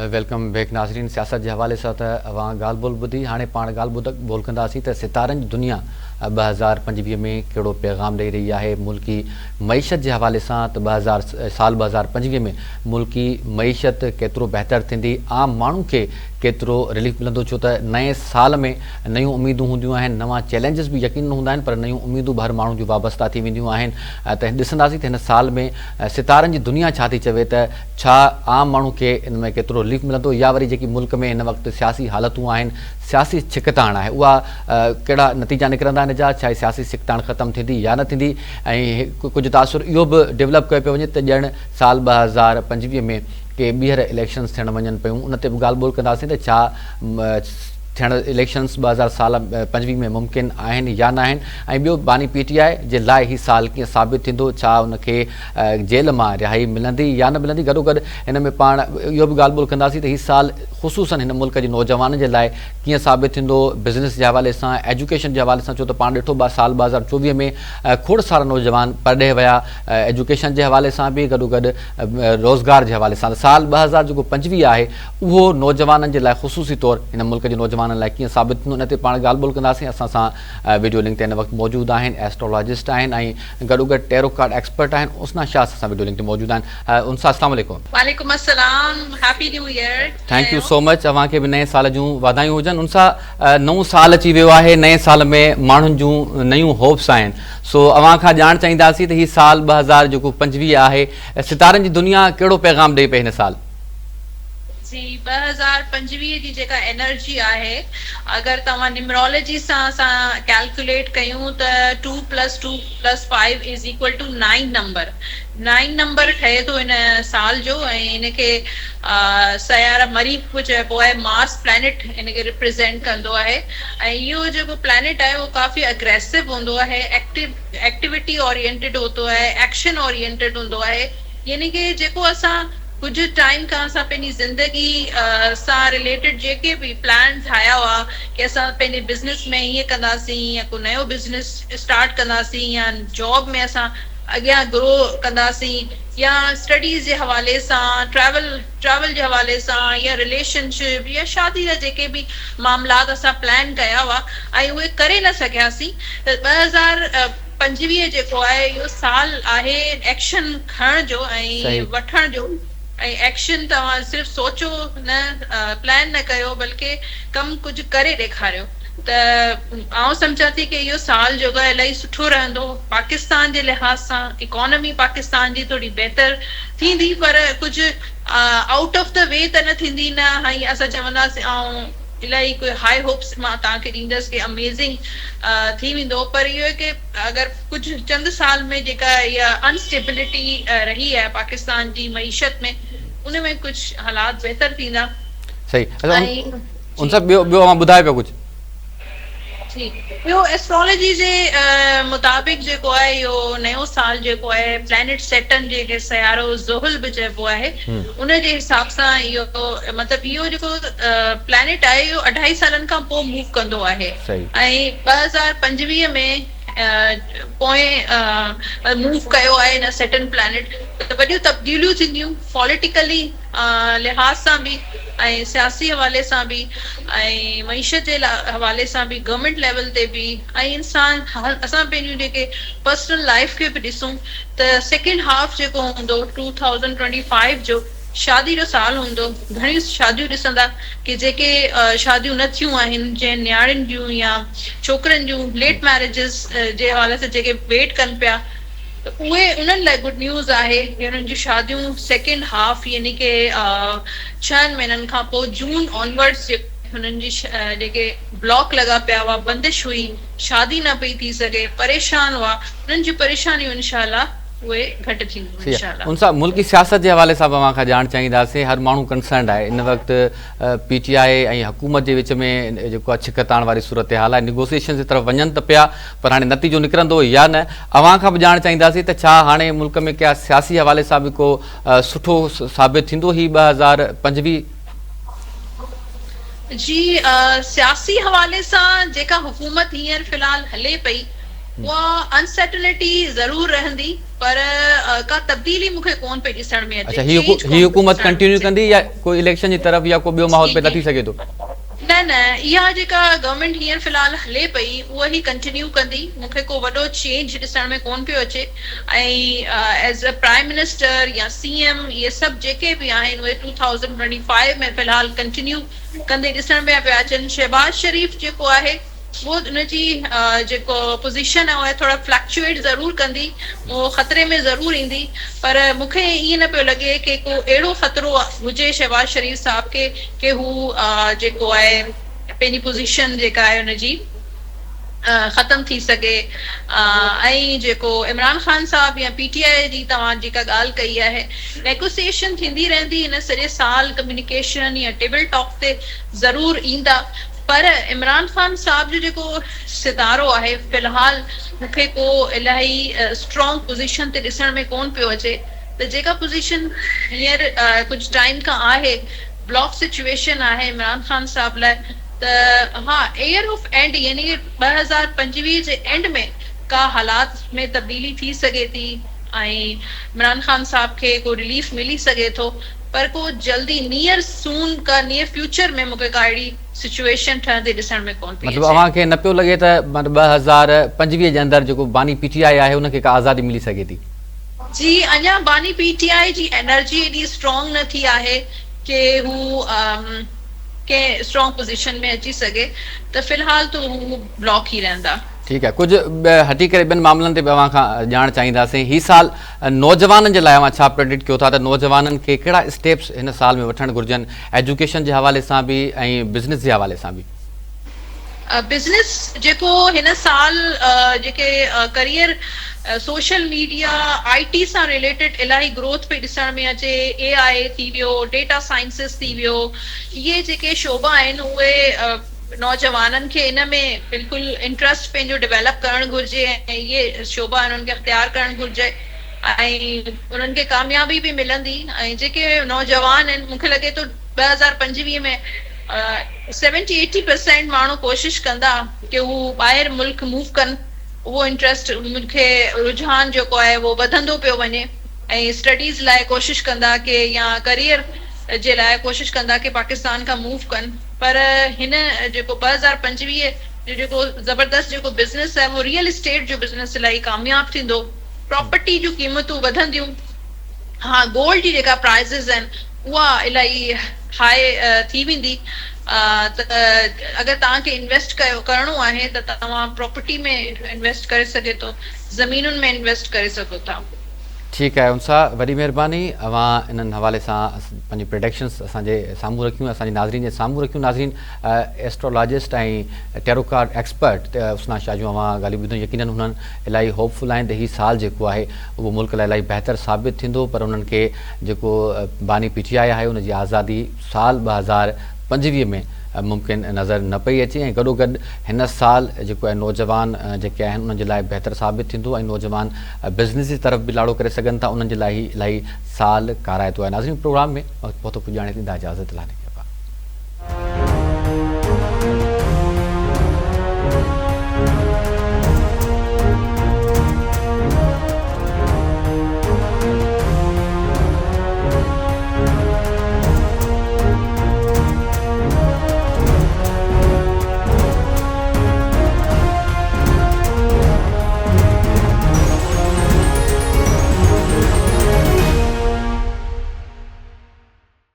Welcome back नाज़रीन। सियासत के हवाले से अवां गाल बोल बुधी हाँ पाण गाल बोल कंदासीं त सितारनि जी दुनिया 2025 में कड़ो पैगाम दे रही है। मुल्की मईशत के हवाले से साल 2025 में मुल्की मईशत केतरो बेहतर थी, आम मानू के केतरो रिलीफ मिलंदो, छो त नए साल में नयूं उम्मीदूं होंदियूं आहिनि, नवां चैलेंजिस भी यकीन हूंदा आहिनि, पर नयूं उम्मीदूं भी हर माण्हू जूं वाबस्ता थी वेंदियूं आहिनि। त ॾिसंदासीं त हिन साल में सितारनि जी दुनिया छा थी चवे, त छा आम माण्हू के इन में केतिरो रिलीफ मिलंदो, या वरी जेकी मुल्क में हिन वक़्तु सियासी हालतूं आहिनि, सियासी छिकताण आहे, उहा कहिड़ा नतीजा निकिरंदा हिन जा, छा सियासी छिकताण ख़तमु थींदी या न थींदी। ऐं कुझु तासुर इहो बि डेवलप कयो पियो वञे त ॼण साल 2025 में के ॿीहर इलेक्शन्स थियण वञनि पियूं, उन ते बि ॻाल्हि ॿोल कंदासीं त छा थियण इलेक्शन्स 2025 में मुमकिन आहिनि या न आहिनि। ऐं ॿियो बानी PTI जे लाइ ही साल कीअं साबित थींदो, छा उनखे जेल मां रिहाई मिलंदी या न मिलंदी। गॾोगॾु हिन में पाण इहो बि ॻाल्हि ॿोल कंदासीं त ही साल ख़ुसूसन हिन मुल्क जे नौजवाननि जे लाइ कीअं साबित थींदो, बिज़नेस जे हवाले सां, एजुकेशन जे हवाले सां, छो त पाण ॾिठो साल 2024 में खोड़ सारा नौजवान पढ़े विया, एजुकेशन जे हवाले सां बि, गॾोगॾु रोज़गार जे हवाले सां। साल 2025 आहे उहो नौजवाननि जे लाइ ख़ुसूसी तौरु हिन मुल्क जे नौजवाननि लाइ कीअं साबित थींदो, उन ते पाण ॻाल्हि ॿोल कंदासीं। असां सां वीडियो लिंक ते हिन वक़्तु मौजूदु आहिनि एस्ट्रोलॉजिस्ट आहिनि ऐं गॾोगॾु टेरो कार्ड एक्सपर्ट आहिनि उस्ना शाह सां वीडियो लिंक ते मौजूदु आहिनि। उनसां अस्सलाम वालेकुम। वालेकुम अस्सलाम, happy new year. Thank you so much. अवां खे बि नए साल जूं वाधायूं हुजनि। उनसां नओं साल अची वियो आहे, नए साल में माण्हुनि जूं नयूं होप्स आहिनि। सो अवां खां ॼाण चाहींदासीं त ही साल 2025 आहे, सितारनि जी दुनिया कहिड़ो पैगाम ॾे पई हिन साल। जी 2025 जी जेका एनर्जी आहे, अगर तव्हां न्यूमरोलॉजी सां कैलकुलेट कयूं त 2 + 2 + 5 = 9 नंबर। 9 नंबर ठहे थो इन साल जो, ऐं इनखे सयारा मरीख़ चइबो आहे, मार्स प्लैनेट इनखे रिप्रेज़ेंट कंदो आहे। ऐं इहो जेको प्लैनेट आहे उहो काफ़ी अग्रेसिव हूंदो आहे, एक्टिविटी ओरिएंटेड हूंदो आहे, एक्शन ओरिएंटेड हूंदो आहे। यानी कि जेको असां कुछ टाइम खां असां पंहिंजी ज़िंदगी सां रिलेटेड जेके भी प्लान ठाहिया हुआ कि असां पंहिंजे बिज़नेस में हीअं कंदासीं, या को नयो बिज़नेस स्टार्ट कंदासीं, या जॉब में असां अॻियां ग्रो कंदासीं, या स्टडीज़ जे हवाले सां, ट्रैवल जे हवाले सां, या रिलेशनशिप या शादी जा जेके भी मामलात असां प्लान कया हुआ ऐं उहे करे न सघियासीं, त 2025 जेको आहे इहो साल आहे एक्शन खणण जो ऐं वठण जो। ऐं एक्शन तव्हां सिर्फ़ सोचो न, प्लान न कयो, बल्कि कम कुछ करे ॾेखारियो। त आउं सम्झां थी कि इहो साल जेको आहे इलाही सुठो रहंदो पाकिस्तान जे लिहाज़ सां। इकोनॉमी पाकिस्तान जी थोड़ी बेहतर थींदी, पर कुछ आउट ऑफ द वे त न थींदी न, हाई असां चवंदासीं ऐं इलाही कोई हाई होप्स मां तव्हांखे ॾींदसि कि अमेज़िंग थी वेंदो। पर इहो आहे कि अगर कुछ चंद साल में जेका इहा अनस्टेबिलिटी रही आहे पाकिस्तान जी मईशत में, उन में कुछ हालात बेहतर थींदा। सही। उन सां ॿियो मां ॿुधाए पियो कुछ जी। ॿियो एस्ट्रोलॉजी जे मुताबिक़ जेको आहे इहो नयो साल जेको आहे प्लैनेट सेटन जेके सयारो ज़ुहुल बि चइबो आहे, उन जे हिसाब सां इहो मतिलबु इहो जेको प्लैनेट आहे इहो 2.5 सालनि खां पोइ मूव कंदो आहे। ऐं 2025 में पोइ मूव कयो आहे इन सेटन प्लैनेट, त वॾियूं तब्दीलियूं थींदियूं पॉलिटिकली लिहाज़ सां बि, ऐं सियासी हवाले सां बि, ऐं मईशत जे हवाले सां बि, गवर्नमेंट लेवल ते बि, ऐं इंसान असां पंहिंजूं जेके पर्सनल लाइफ खे बि ॾिसूं त सेकेंड हाफ जेको हूंदो 2025 जो शादी जो साल हूंदो। घणियूं शादियूं ॾिसंदा कि जेके शादियूं न थियूं आहिनि, जंहिं न्याणियुनि जूं या छोकिरनि जूं लेट मैरिजिस जे हवाले सां जेके वेट कनि पिया, त उहे उन्हनि लाइ गुड न्यूज़ आहे कि उन्हनि जूं शादियूं सेकेंड हाफ यानी कि 6 महीननि खां पोइ जून ऑनवर्ड्स हुननि जी जेके ब्लॉक लॻा पिया हुआ, बंदिश हुई, शादी न पई थी सघे, परेशान हुआ, उन्हनि जी परेशानियूं इंशाल्लाह उहे घटि थींदियूं इंशाल्लाह। उन सां मुल्की सियासत जे हवाले सां बि अवां खां ॼाण चाहींदासीं। हर माण्हू कंसर्न आहे इन वक़्तु PTI ऐं हुकूमत जे विच में जेको आहे छिकताण वारी सूरत हाल आहे, निगोसिएशन जी तरफ़ वञनि त पिया, पर हाणे नतीजो निकिरंदो या न। अवां खां बि ॼाण चाहींदासीं त छा हाणे मुल्क में क्या सियासी हवाले सां बि को सुठो साबित थींदो ही 2025? जी, सियासी हवाले सां जेका हुकूमत हींअर फ़िलहाल हले पई, उहा अनसर्टनिटी ज़रूर रहंदी, पर का तब्दीली मूंखे कोन पई ॾिसण में अचे। अच्छा, ही हुकूमत कंटिन्यू कंदी या कोई इलेक्शन जी तरफ़ या को ॿियो माहौल पैदा थी सघे थो? न न, इहा जेका गवर्नमेंट हींअर फ़िलहाल हले पई उहा ई कंटिन्यू कंदी। मूंखे को वॾो चेंज ॾिसण में कोन पियो अचे। ऐं एज़ अ प्राइम मिनिस्टर या CM इहे सभु जेके बि आहिनि उहे 2025 में फ़िलहाल कंटिन्यू कंदे ॾिसण में पिया अचनि। शहबाज शरीफ़ जेको आहे वो उनजी जेको पोज़ीशन आहे उहा थोरा फ्लक्चुएट ज़रूर कंदी, उहो ख़तरे में ज़रूर ईंदी, पर मूंखे ईअं न पियो लॻे कि को अहिड़ो ख़तरो हुजे शहबाज शरीफ़ साहब खे कि हू जेको आहे पंहिंजी पोज़ीशन जेका आहे उनजी ख़तम थी सघे। ऐं जेको इमरान ख़ान साहब या PTI जी तव्हां जेका ॻाल्हि कई आहे, नेगोसिएशन थींदी रहंदी हिन सॼे साल, कम्युनिकेशन या टेबल टॉक ते ज़रूर ईंदा, पर इमरान ख़ान साहब जो जेको सितारो आहे फ़िलहाल मूंखे को इलाही स्ट्रॉन्ग पोज़ीशन ते ॾिसण में कोन पियो अचे। त जेका पोज़ीशन हींअर कुझु टाइम खां आहे, ब्लॉक सिचुएशन आहे इमरान ख़ान साहब लाइ, त हा एयर ऑफ एंड यानी 2025 जे एंड में का हालात में तब्दीली थी सघे थी ऐं इमरान ख़ान साहब खे को रिलीफ मिली सघे थो, पर को जल्दी नियर फ्यूचर में मूंखे का अहिड़ी सिचुएशन ठहंदी ॾिसण में कोन पई अचे। मतलब अव्हांखे न पियो लॻे त 2025 जे अंदरि जेको बानी PTI आहे उनखे का आज़ादी मिली सघे थी? जी, अञा बानी PTI जी एनर्जी एॾी स्ट्रॉन्ग न थी आहे कि हू के स्ट्रॉन्ग पोज़ीशन में अची सघे, त फ़िलहाल तो हू ब्लॉक ही रहंदा। ठीक है, कुछ हटी करे ॿियनि मामलनि ते बि अव्हां खां ॼाण चाहींदासीं। ही साल नौजवाननि जे लाइ अव्हां छा प्रेडिक्ट कयो था त नौजवाननि खे कहिड़ा स्टेप्स हिन साल में वठणु घुरिजनि, एजुकेशन जे हवाले सां बि ऐं बिज़नेस जे हवाले सां बि? बिज़नेस जेको हिन साल जेके करियर सोशल मीडिया IT सां रिलेटेड इलाही ग्रोथ पे ॾिसण में अचे। AI थी वियो, डेटा साइंसिस थी वियो, इहे जेके शोबा आहिनि उहे नौजवाननि खे इन में बिल्कुलु इंट्रस्ट पंहिंजो डेवलप करणु घुरिजे ऐं इहे शोबा उन्हनि खे अख़्तियार करणु घुरिजे ऐं उन्हनि खे कामयाबी बि मिलंदी। ऐं जेके नौजवान आहिनि, मूंखे लॻे थो 2025 में 70-80% माण्हू कोशिश कंदा कि हू ॿाहिरि मुल्क मूव कनि। उहो इंट्रस्ट मूंखे रुझान जेको आहे उहो वधंदो पियो वञे ऐं स्टडीज़ लाइ कोशिश कंदा कि या करियर जे लाइ कोशिश कंदा कि पाकिस्तान खां मूव कनि। पर हिन जेको 2025 जो जेको ज़बरदस्त जेको बिज़नेस आहे वो रियल एस्टेट जो बिज़नेस इलाही कामयाब थींदो। प्रॉपर्टी जूं क़ीमतूं वधंदियूं। हाँ, गोल्ड जी जेका प्राइज़िस आहिनि उहा इलाही हाई थी वेंदी। त अगरि तव्हांखे इन्वेस्ट करणो आहे त तव्हां प्रॉपर्टी में इन्वेस्ट करे सघे थो, ज़मीनुनि में इन्वेस्ट करे सघो था। ठीकु आहे, उनसां वॾी महिरबानी। अव्हां इन्हनि हवाले सां पंहिंजी प्रेडिक्शन्स असांजे साम्हूं रखियूं, असांजे नाज़रीन जे साम्हूं रखियूं। नाज़रीन, एस्ट्रोलॉजिस्ट ऐं टेरो कार्ड एक्सपर्ट उसना शाह जूं अव्हां ॻाल्हियूं ॿुधियूं। यकीनन हुननि इलाही होपफुल आहिनि त हीउ साल जेको आहे उहो मुल्क लाइ इलाही बहितर साबित थींदो, पर उन्हनि खे जेको बानी PTI आहे उनजी आज़ादी साल 2025 में मुमकिन नज़र न पई अचे ऐं गॾोगॾु हिन साल जेको आहे नौजवान जेके आहिनि उन्हनि जे लाइ बहितर साबित थींदो ऐं नौजवान बिज़नेस जी तरफ़ बि लाड़ो करे सघनि था, उन्हनि जे लाइ इलाही साल काराइतो आहे। नाज़रीन, प्रोग्राम में वक़्तु पहुतो पुॼाणे थी इजाज़त लाने।